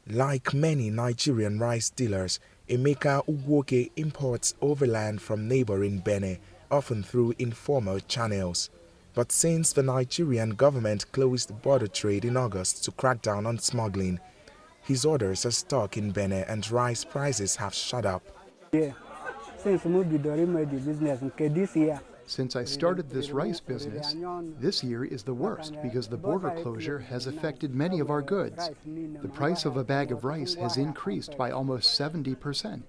Like many Nigerian rice dealers, Emeka Ugwoke imports overland from neighboring Benin, often through informal channels. But since the Nigerian government closed border trade in August to crack down on smuggling, his orders are stuck in Benin and rice prices have shot up. Yeah. Since I started this rice business, this year is the worst because the border closure has affected many of our goods. The price of a bag of rice has increased by almost 70%.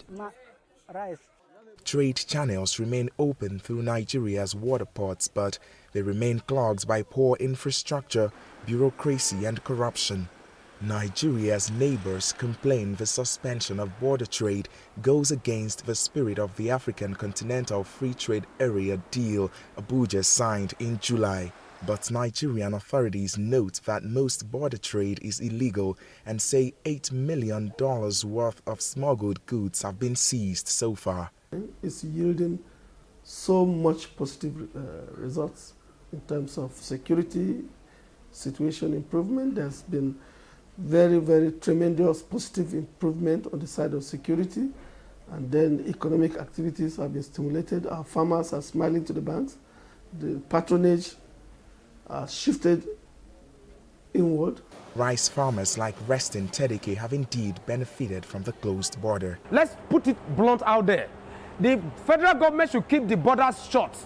Trade channels remain open through Nigeria's water ports, but they remain clogged by poor infrastructure, bureaucracy and corruption. Nigeria's neighbors complain the suspension of border trade goes against the spirit of the African Continental Free Trade Area deal Abuja signed in July. But Nigerian authorities note that most border trade is illegal and say $8 million worth of smuggled goods have been seized so far. It's yielding so much positive results in terms of security, situation improvement. There's been very, very tremendous positive improvement on the side of security, and then economic activities have been stimulated. Our farmers are smiling to the banks. The patronage has shifted inward. Rice farmers like Reston Tedeke have indeed benefited from the closed border. Let's put it blunt out there. The federal government should keep the borders shut.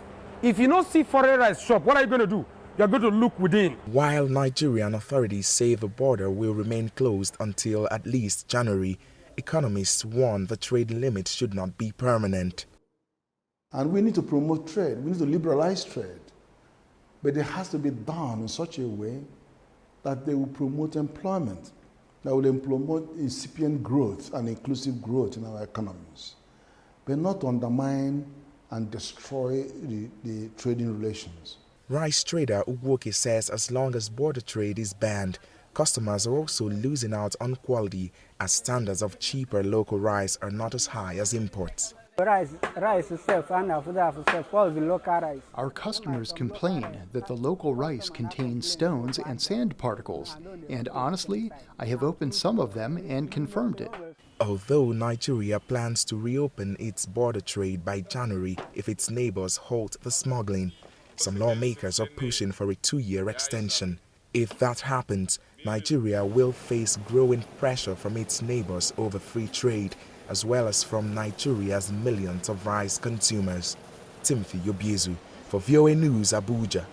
If you don't see foreign rice shop, what are you going to do? You're going to look within. While Nigerian authorities say the border will remain closed until at least January, economists warn the trade limit should not be permanent. And we need to promote trade. We need to liberalize trade. But it has to be done in such a way that they will promote employment, that will promote incipient growth and inclusive growth in our economies, but not undermine and destroy the trading relations. Rice trader Ugwoke says as long as border trade is banned, customers are also losing out on quality as standards of cheaper local rice are not as high as imports. Our customers complain that the local rice contains stones and sand particles, and honestly, I have opened some of them and confirmed it. Although Nigeria plans to reopen its border trade by January if its neighbors halt the smuggling, some lawmakers are pushing for a 2-year extension. If that happens, Nigeria will face growing pressure from its neighbors over free trade, as well as from Nigeria's millions of rice consumers. Obiezu for VOA News, Abuja.